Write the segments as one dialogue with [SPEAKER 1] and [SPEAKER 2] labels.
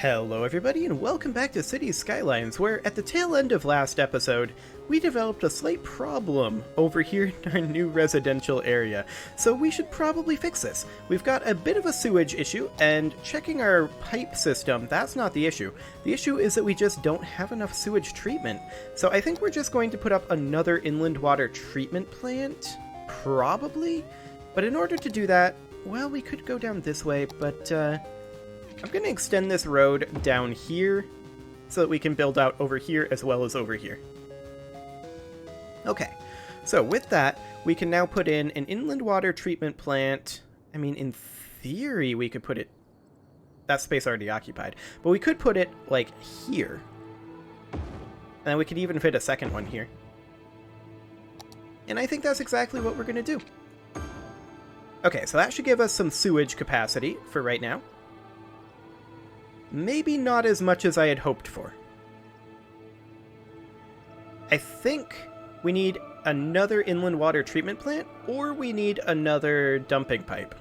[SPEAKER 1] Hello everybody and welcome back to Cities Skylines, where at the tail end of last episode, we developed a slight problem over here in our new residential area, so we should probably fix this. We've got a bit of a sewage issue, and checking our pipe system, that's not the issue. The issue is that we just don't have enough sewage treatment, so I think we're just going to put up another inland water treatment plant, probably? But in order to do that, well, we could go down this way, but I'm going to extend this road down here so that we can build out over here as well as over here. Okay, so with that, we can now put in an inland water treatment plant. I mean, in theory, we could put it... That space already occupied. But we could put it, like, here. And then we could even fit a second one here. And I think that's exactly what we're going to do. Okay, so that should give us some sewage capacity for right now. Maybe not as much as I had hoped for. I think we need another inland water treatment plant, or we need another dumping pipe.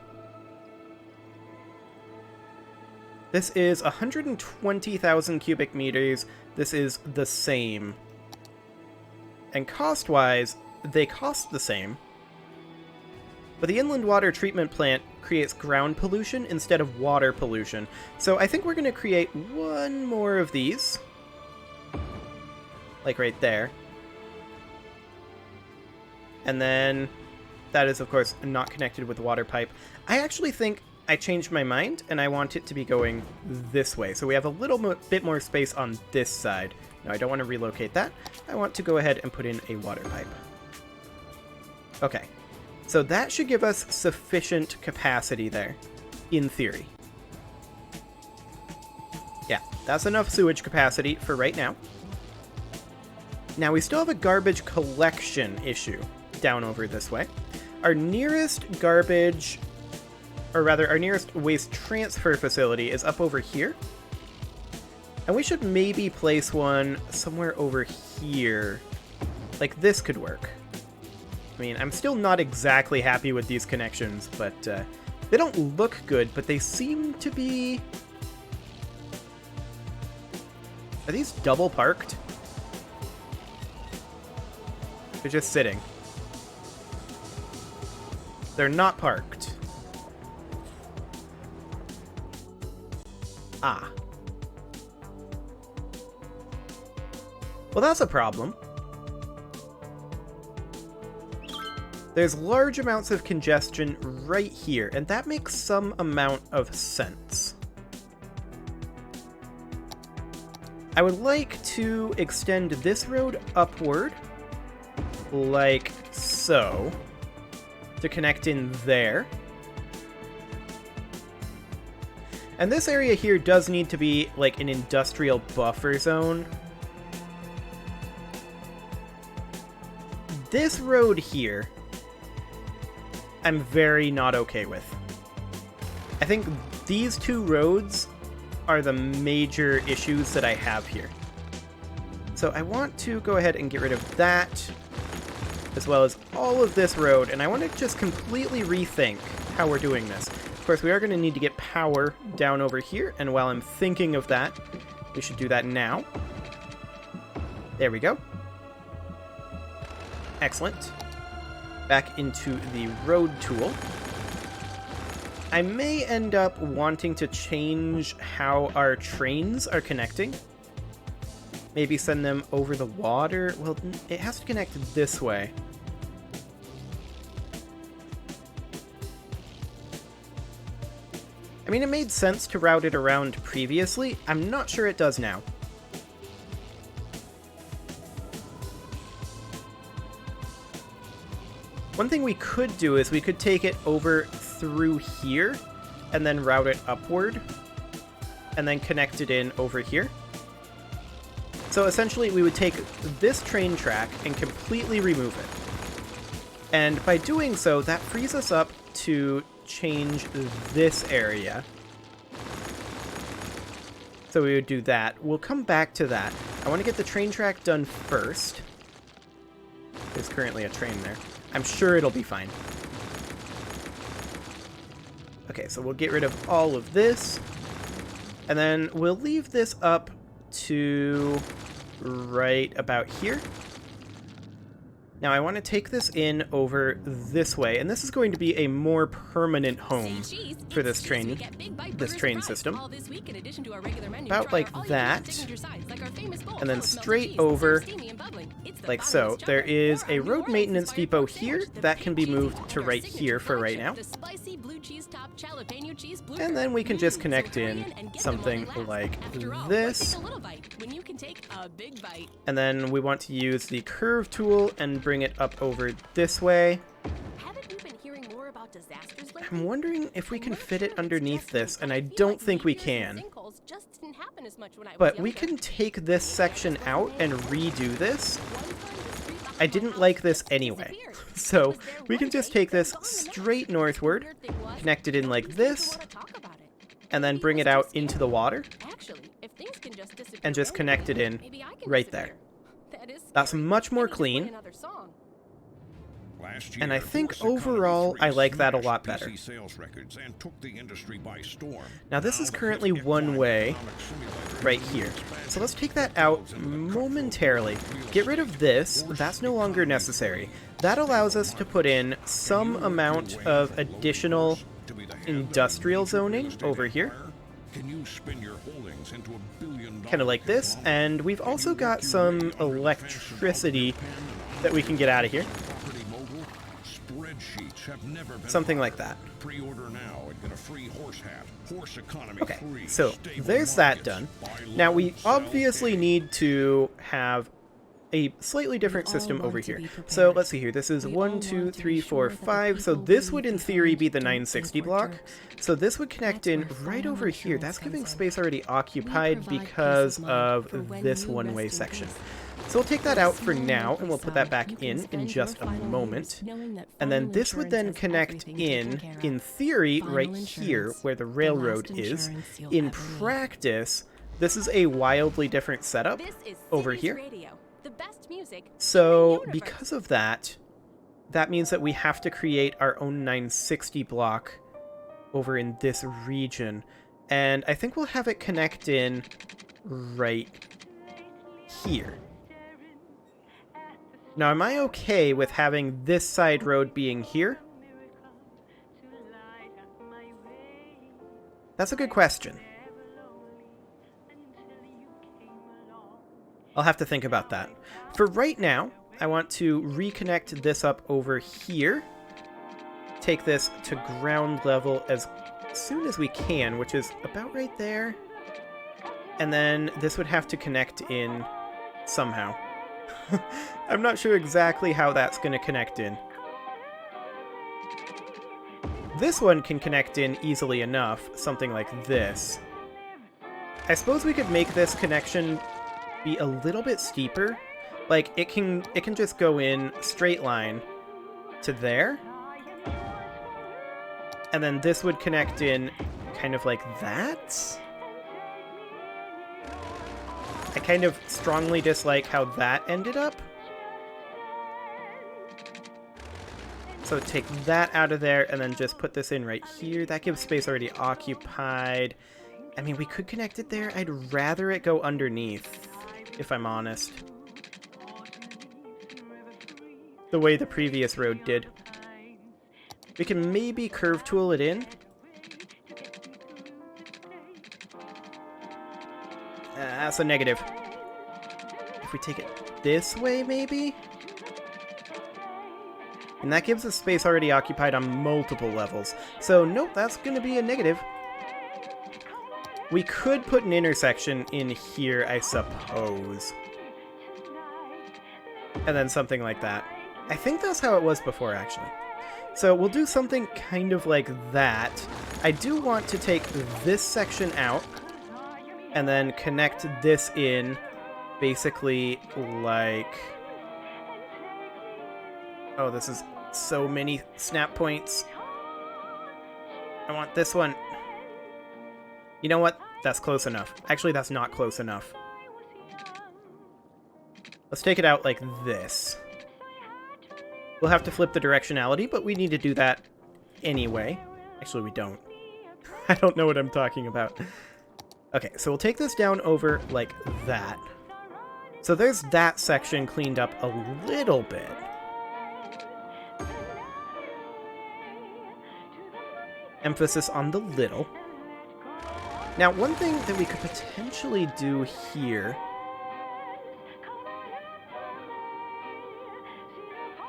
[SPEAKER 1] This is 120,000 cubic meters. This is the same. And cost-wise, they cost the same. But the inland water treatment plant creates ground pollution instead of water pollution. So I think we're going to create one more of these. Like right there. And then that is, of course, not connected with the water pipe. I actually think I changed my mind and I want it to be going this way. So we have a little bit more space on this side. No, I don't want to relocate that. I want to go ahead and put in a water pipe. Okay. So that should give us sufficient capacity there, in theory. Yeah, that's enough sewage capacity for right now. Now, we still have a garbage collection issue down over this way. Our nearest garbage, or rather, our nearest waste transfer facility is up over here. And we should maybe place one somewhere over here. Like, this could work. I mean, I'm still not exactly happy with these connections, but they don't look good, but they seem to be... Are these double parked? They're just sitting. They're not parked. Ah. Well, that's a problem. There's large amounts of congestion right here, and that makes some amount of sense. I would like to extend this road upward, like so, to connect in there. And this area here does need to be like an industrial buffer zone. This road here, I'm very not okay with. I think these two roads are the major issues that I have here. So I want to go ahead and get rid of that, as well as all of this road, and I want to just completely rethink how we're doing this. Of course, we are going to need to get power down over here, and while I'm thinking of that, we should do that now. There we go. Excellent. Back into the road tool. I may end up wanting to change how our trains are connecting. Maybe send them over the water. Well, it has to connect this way. I mean, it made sense to route it around previously. I'm not sure it does now. One thing we could do is we could take it over through here and then route it upward and then connect it in over here. So essentially we would take this train track and completely remove it. And by doing so, that frees us up to change this area. So we would do that. We'll come back to that. I want to get the train track done first. There's currently a train there. I'm sure it'll be fine. Okay, so we'll get rid of all of this. And then we'll leave this up to right about here. Now I want to take this in over this way, and this is going to be a more permanent home for this train system. About like that, and then straight over, like so. There is a road maintenance depot here that can be moved to right here for right now. And then we can just connect in something like this. And then we want to use the curve tool and bring it up over this way. I'm wondering if we can fit it underneath this, and I don't think we can. But we can take this section out and redo this. I didn't like this anyway. So we can just take this straight northward, connect it in like this, and then bring it out into the water, and just connect it in right there. That's much more clean. And I think overall, I like that a lot better. Now this is currently one way right here. So let's take that out momentarily. Get rid of this. That's no longer necessary. That allows us to put in some amount of additional industrial zoning over here. Kind of like this. And we've also got some electricity that we can get out of here. Something like that. Okay, so there's that done. Now we obviously need to have a slightly different system over here. So let's see here. This is 1, 2, 3, 4, 5. So this would in theory be the 960 block. So this would connect in right over here. That's giving space already occupied because of this one-way section. So we'll take that out for now, and we'll put that back in just a moment. And then this would then connect in theory, right here, where the railroad is. In practice, this is a wildly different setup over here. So because of that, that means that we have to create our own 960 block over in this region. And I think we'll have it connect in right here. Now, am I okay with having this side road being here? That's a good question. I'll have to think about that. For right now, I want to reconnect this up over here. Take this to ground level as soon as we can, which is about right there. And then this would have to connect in somehow. I'm not sure exactly how that's going to connect in. This one can connect in easily enough, something like this. I suppose we could make this connection be a little bit steeper. Like, it can just go in straight line to there. And then this would connect in kind of like that. I kind of strongly dislike how that ended up. So take that out of there and then just put this in right here. That gives space already occupied. I mean, we could connect it there. I'd rather it go underneath, if I'm honest. The way the previous road did. We can maybe curve tool it in. That's a negative. If we take it this way, maybe? And that gives us space already occupied on multiple levels. So, nope, that's going to be a negative. We could put an intersection in here, I suppose. And then something like that. I think that's how it was before, actually. So we'll do something kind of like that. I do want to take this section out and then connect this in basically like... Oh, this is so many snap points. I want this one. You know what? That's close enough. Actually, that's not close enough. Let's take it out like this. We'll have to flip the directionality, but we need to do that anyway. Actually, we don't. I don't know what I'm talking about. Okay, so we'll take this down over like that. So there's that section cleaned up a little bit. Emphasis on the little. Now, one thing that we could potentially do here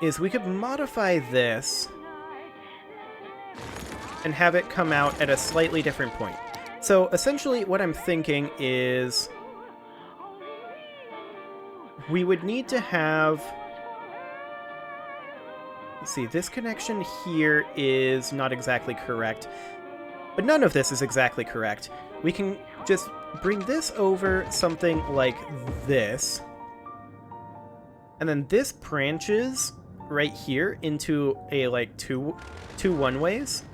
[SPEAKER 1] is we could modify this and have it come out at a slightly different point. So essentially what I'm thinking is we would need to have... Let's see, this connection here is not exactly correct, but none of this is exactly correct. We can just bring this over something like this, and then this branches right here into a like two one-ways.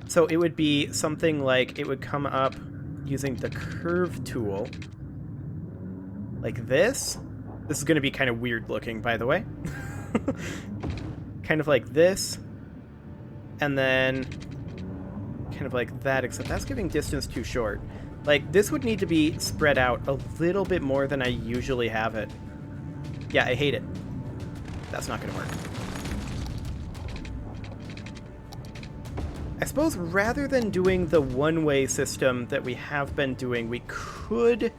[SPEAKER 1] So it would be something like it would come up using the curve tool like this. This is going to be kind of weird looking, by the way. Kind of like this, and then kind of like that, except that's giving distance too short. Like, this would need to be spread out a little bit more than I usually have it. Yeah, I hate it. That's not going to work. I suppose rather than doing the one-way system that we have been doing, we could,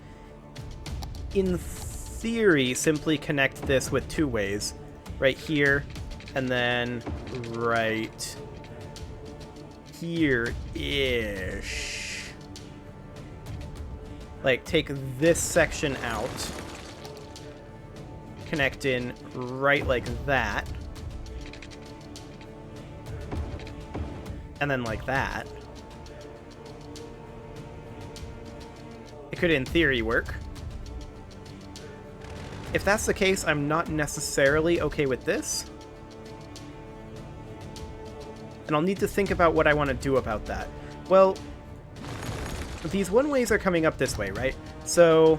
[SPEAKER 1] in theory, simply connect this with two ways. Right here, and then right here-ish. Like, take this section out, connect in right like that, and then like that. It could, in theory, work. If that's the case, I'm not necessarily okay with this. And I'll need to think about what I want to do about that. Well, these one-ways are coming up this way, right? So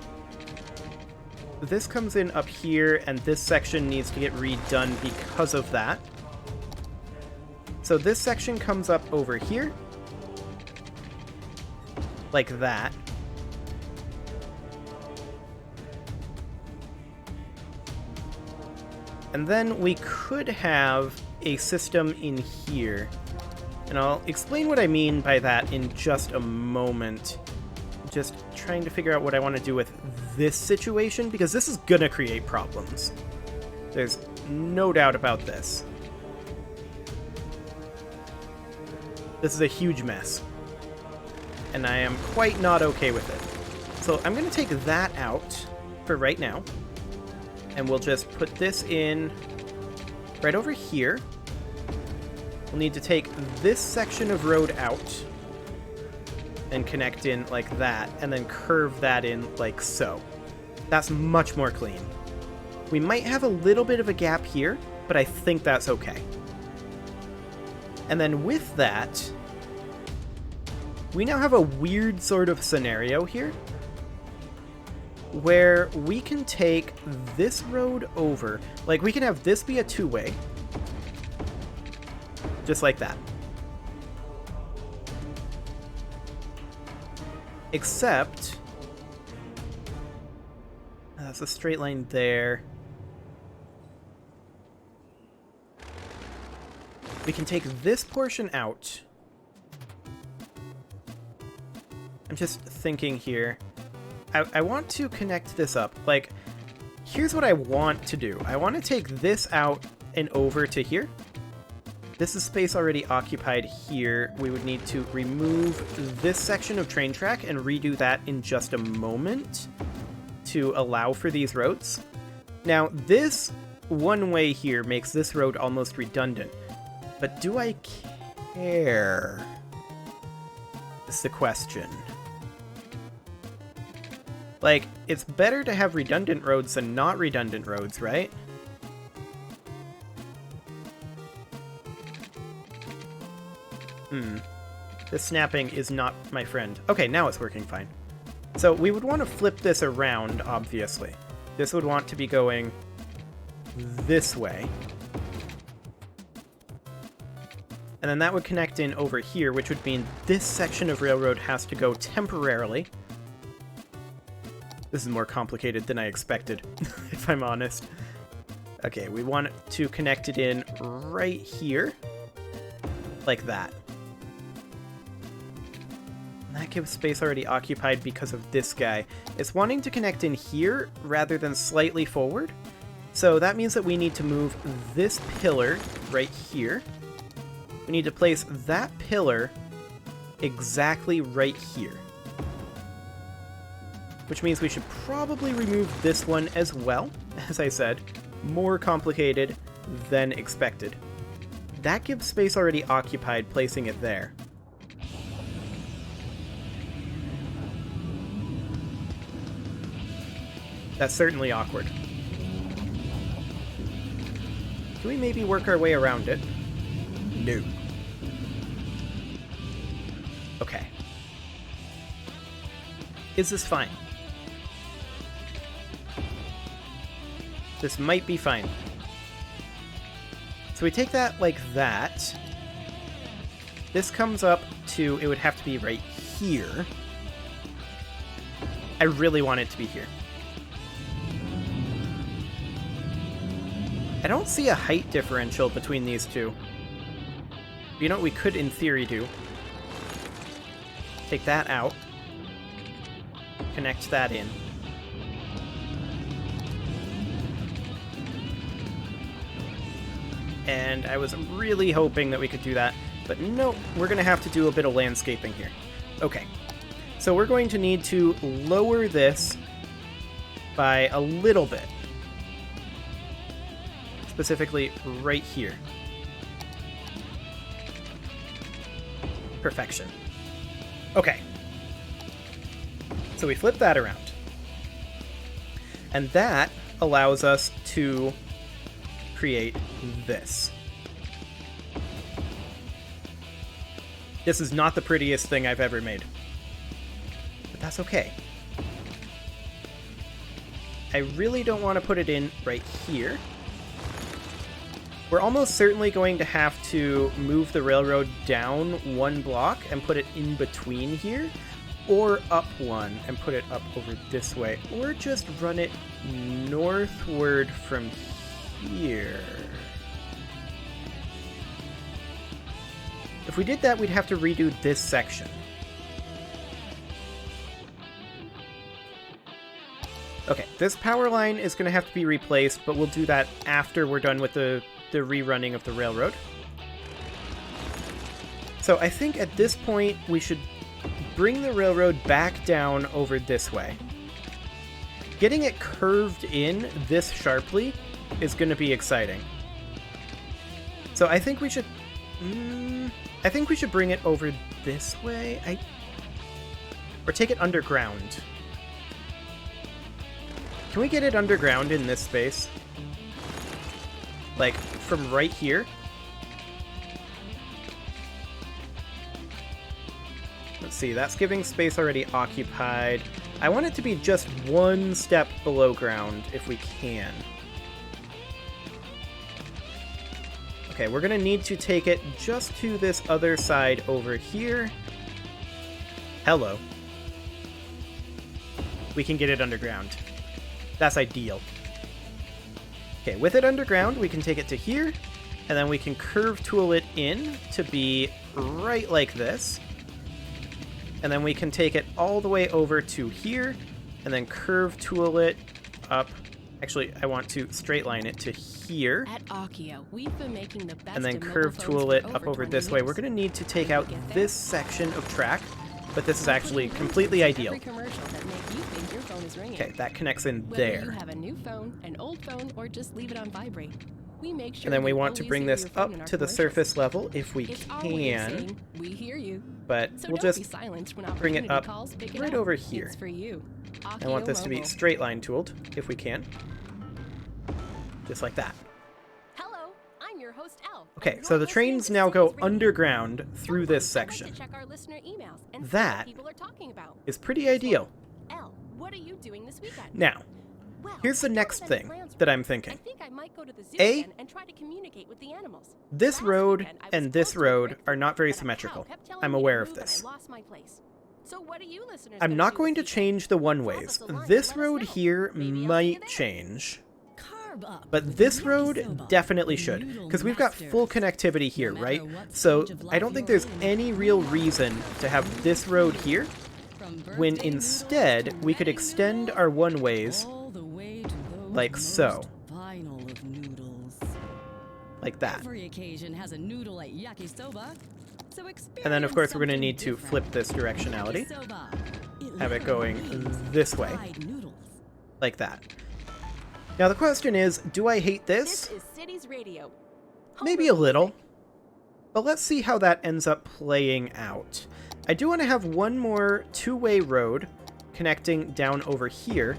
[SPEAKER 1] this comes in up here, and this section needs to get redone because of that. So this section comes up over here, like that. And then we could have a system in here. And I'll explain what I mean by that in just a moment. Just trying to figure out what I want to do with this situation, because this is gonna create problems. There's no doubt about this. This is a huge mess. And I am quite not okay with it. So I'm gonna take that out for right now. And we'll just put this in right over here. We'll need to take this section of road out and connect in like that, and then curve that in like so. That's much more clean. We might have a little bit of a gap here, but I think that's okay. And then with that, we now have a weird sort of scenario here, where we can take this road over. Like, we can have this be a two-way. Just like that. Except... that's a straight line there. We can take this portion out. I'm just thinking here. I want to connect this up. Like, here's what I want to do. I want to take this out and over to here. This is space already occupied here. We would need to remove this section of train track and redo that in just a moment to allow for these roads. Now, this one way here makes this road almost redundant. But do I care? Is the question. Like, it's better to have redundant roads than not redundant roads, right? The snapping is not my friend. Okay, now it's working fine. So we would want to flip this around, obviously. This would want to be going this way. And then that would connect in over here, which would mean this section of railroad has to go temporarily. This is more complicated than I expected, if I'm honest. Okay, we want to connect it in right here, like that. And that gives space already occupied because of this guy. It's wanting to connect in here rather than slightly forward. So that means that we need to move this pillar right here. We need to place that pillar exactly right here. Which means we should probably remove this one as well. As I said, more complicated than expected. That gives space already occupied, placing it there. That's certainly awkward. Can we maybe work our way around it? No. Okay. Is this fine? This might be fine. So we take that like that. This comes up to, it would have to be right here. I really want it to be here. I don't see a height differential between these two. You know what we could in theory do? Take that out. Connect that in. And I was really hoping that we could do that, but no, we're going to have to do a bit of landscaping here. Okay, so we're going to need to lower this by a little bit. Specifically right here. Perfection. Okay. So we flip that around. And that allows us to create this. This is not the prettiest thing I've ever made. But that's okay. I really don't want to put it in right here. We're almost certainly going to have to move the railroad down one block and put it in between here, or up one and put it up over this way, or just run it northward from here. If we did that, we'd have to redo this section. Okay, this power line is going to have to be replaced, but we'll do that after we're done with the rerunning of the railroad. So I think at this point we should bring the railroad back down over this way. Getting it curved in this sharply is going to be exciting. So I think we should bring it over this way. Or take it underground. Can we get it underground in this space? Like, from right here? Let's see, that's giving space already occupied. I want it to be just one step below ground, if we can. Okay, we're gonna need to take it just to this other side over here. Hello. We can get it underground. That's ideal. Okay, with it underground, we can take it to here, and then we can curve tool it in to be right like this. And then we can take it all the way over to here, and then curve tool it up. Actually, I want to straight line it to here.
[SPEAKER 2] At Akio, we've been making the best
[SPEAKER 1] and then curve tool it up over this way. We're going to need to take out this section of track, but this is actually completely ideal. Okay, that connects in there.
[SPEAKER 2] You have a new phone, an old phone, or just leave it on vibrate. We make sure
[SPEAKER 1] and then we want to bring this up to the surface level if we can.
[SPEAKER 2] We hear you.
[SPEAKER 1] But
[SPEAKER 2] So
[SPEAKER 1] we'll just bring it up right over here.
[SPEAKER 2] It's for you.
[SPEAKER 1] I want this to be straight line tooled if we can. Just like that.
[SPEAKER 2] Hello, I'm your host Elle.
[SPEAKER 1] Okay, so the trains now go underground through this section. That is pretty ideal.
[SPEAKER 2] Elle, what are you doing this weekend?
[SPEAKER 1] Now, here's the next thing that I'm thinking.
[SPEAKER 2] I think I might go to the zoo
[SPEAKER 1] A,
[SPEAKER 2] again and try to communicate with the animals.
[SPEAKER 1] this
[SPEAKER 2] Last
[SPEAKER 1] road
[SPEAKER 2] weekend, I was
[SPEAKER 1] and this
[SPEAKER 2] supposed to
[SPEAKER 1] road
[SPEAKER 2] break
[SPEAKER 1] are
[SPEAKER 2] through,
[SPEAKER 1] not very
[SPEAKER 2] but a cow
[SPEAKER 1] symmetrical.
[SPEAKER 2] kept telling
[SPEAKER 1] I'm
[SPEAKER 2] me to
[SPEAKER 1] aware of
[SPEAKER 2] move and
[SPEAKER 1] this.
[SPEAKER 2] I lost my place. So what are you listeners
[SPEAKER 1] I'm
[SPEAKER 2] gonna
[SPEAKER 1] not
[SPEAKER 2] do
[SPEAKER 1] going to
[SPEAKER 2] this weekend?
[SPEAKER 1] change the
[SPEAKER 2] Drop
[SPEAKER 1] one-ways.
[SPEAKER 2] us a line and
[SPEAKER 1] This
[SPEAKER 2] let us
[SPEAKER 1] road
[SPEAKER 2] know.
[SPEAKER 1] here
[SPEAKER 2] Maybe I'll see you
[SPEAKER 1] might
[SPEAKER 2] there.
[SPEAKER 1] change.
[SPEAKER 3] Carb up
[SPEAKER 1] But
[SPEAKER 3] with
[SPEAKER 1] this
[SPEAKER 3] Yucky
[SPEAKER 1] road
[SPEAKER 3] Soba,
[SPEAKER 1] definitely
[SPEAKER 3] the
[SPEAKER 1] should,
[SPEAKER 3] noodle
[SPEAKER 1] because we've got
[SPEAKER 3] master.
[SPEAKER 1] full connectivity here,
[SPEAKER 3] No
[SPEAKER 1] right?
[SPEAKER 3] matter what
[SPEAKER 1] So
[SPEAKER 3] stage of
[SPEAKER 1] I
[SPEAKER 3] life
[SPEAKER 1] don't think
[SPEAKER 3] you're
[SPEAKER 1] there's
[SPEAKER 3] in,
[SPEAKER 1] any real reason to have this road here,
[SPEAKER 3] from
[SPEAKER 1] when
[SPEAKER 3] birthday
[SPEAKER 1] instead
[SPEAKER 3] noodles to
[SPEAKER 1] we could
[SPEAKER 3] wedding
[SPEAKER 1] extend
[SPEAKER 3] noodles,
[SPEAKER 1] our one-ways
[SPEAKER 3] all the way to those
[SPEAKER 1] like
[SPEAKER 3] most
[SPEAKER 1] so.
[SPEAKER 3] final of noodles.
[SPEAKER 1] like that.
[SPEAKER 3] Every occasion has a noodle at Yaki Soba. So
[SPEAKER 1] And then of course we're going to
[SPEAKER 3] something
[SPEAKER 1] need to
[SPEAKER 3] different.
[SPEAKER 1] flip this directionality,
[SPEAKER 3] Yaki Soba.
[SPEAKER 1] have it
[SPEAKER 3] literally
[SPEAKER 1] going
[SPEAKER 3] means
[SPEAKER 1] this way,
[SPEAKER 3] fried noodles.
[SPEAKER 1] like that. Now the question is, do I hate
[SPEAKER 2] This
[SPEAKER 1] this?
[SPEAKER 2] is Cities Radio.
[SPEAKER 1] Maybe a little. But let's see how that ends up playing out. I do want to have one more two-way road connecting down over here,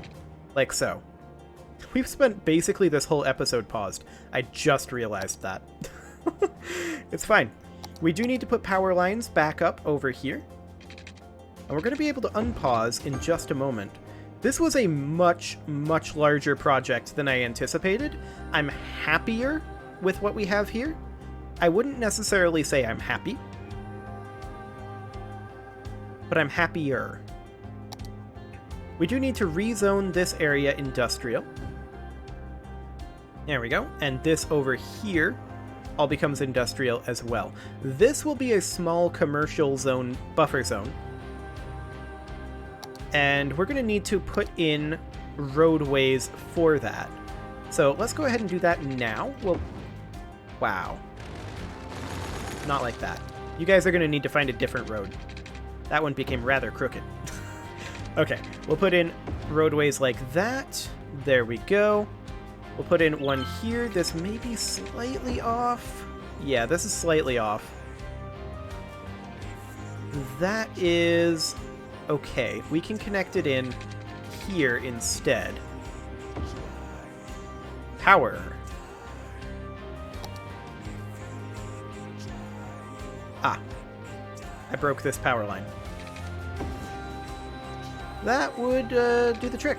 [SPEAKER 1] like so. We've spent basically this whole episode paused. I just realized that. It's fine. We do need to put power lines back up over here. And we're going to be able to unpause in just a moment. This was a much, much larger project than I anticipated. I'm happier with what we have here. I wouldn't necessarily say I'm happy, but I'm happier. We do need to rezone this area industrial. There we go. And this over here all becomes industrial as well. This will be a small commercial zone, buffer zone. And we're going to need to put in roadways for that. So let's go ahead and do that now. Well, wow. Not like that. You guys are going to need to find a different road. That one became rather crooked. Okay, we'll put in roadways like that. There we go. We'll put in one here. This may be slightly off. Yeah, this is slightly off. That is okay. We can connect it in here instead. Power. Ah. I broke this power line. That would do the trick.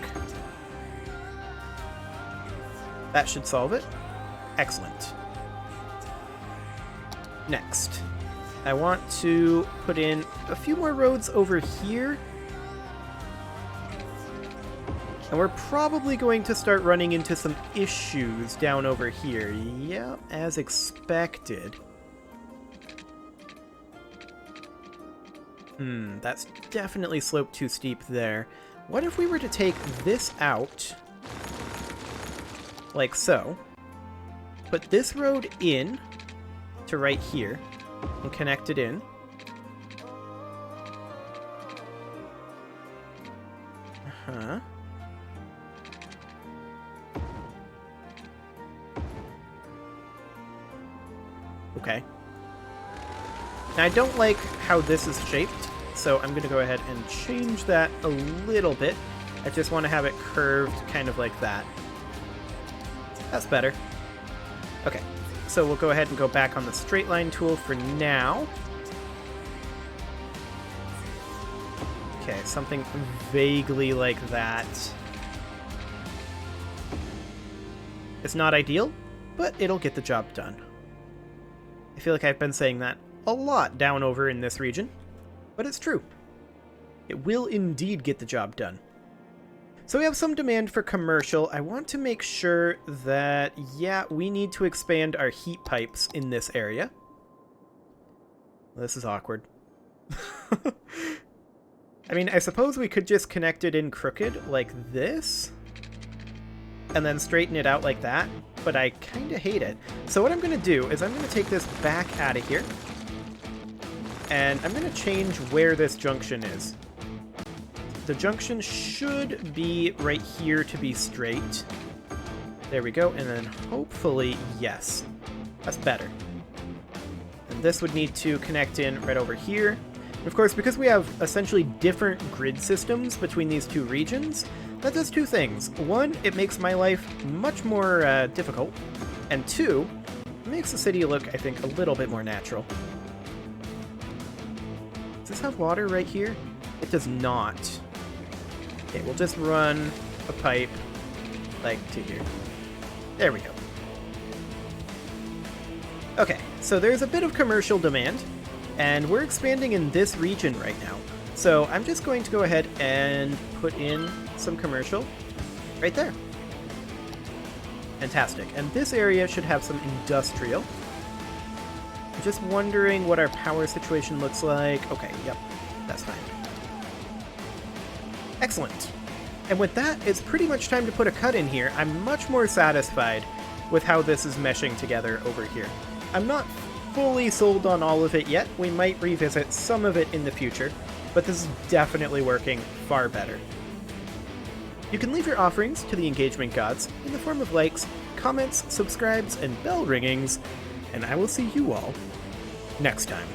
[SPEAKER 1] That should solve it. Excellent. Next, I want to put in a few more roads over here. And we're probably going to start running into some issues down over here. Yeah, as expected. That's definitely sloped too steep there. What if we were to take this out, like so, put this road in to right here, and connect it in. Uh-huh. Okay. Now, I don't like how this is shaped, so I'm going to go ahead and change that a little bit. I just want to have it curved kind of like that. That's better. Okay, so we'll go ahead and go back on the straight line tool for now. Okay, something vaguely like that. It's not ideal, but it'll get the job done. I feel like I've been saying that a lot down over in this region, but it's true. It will indeed get the job done. So we have some demand for commercial. I want to make sure that, yeah, we need to expand our heat pipes in this area. This is awkward. I mean, I suppose we could just connect it in crooked like this, and then straighten it out like that, but I kind of hate it. So what I'm going to do is I'm going to take this back out of here, and I'm going to change where this junction is. The junction should be right here to be straight. There we go, and then hopefully, yes, that's better. And this would need to connect in right over here. And of course, because we have essentially different grid systems between these two regions, that does two things. One, it makes my life much more difficult, and two, it makes the city look, I think, a little bit more natural. Does this have water right here? It does not. Okay, we'll just run a pipe like, to here. There we go. Okay, so there's a bit of commercial demand, and we're expanding in this region right now. So I'm just going to go ahead and put in some commercial right there. Fantastic. And this area should have some industrial. I'm just wondering what our power situation looks like. Okay, yep, that's fine. Excellent. And with that, it's pretty much time to put a cut in here. I'm much more satisfied with how this is meshing together over here. I'm not fully sold on all of it yet. We might revisit some of it in the future, but this is definitely working far better. You can leave your offerings to the engagement gods in the form of likes, comments, subscribes, and bell ringings, and I will see you all next time.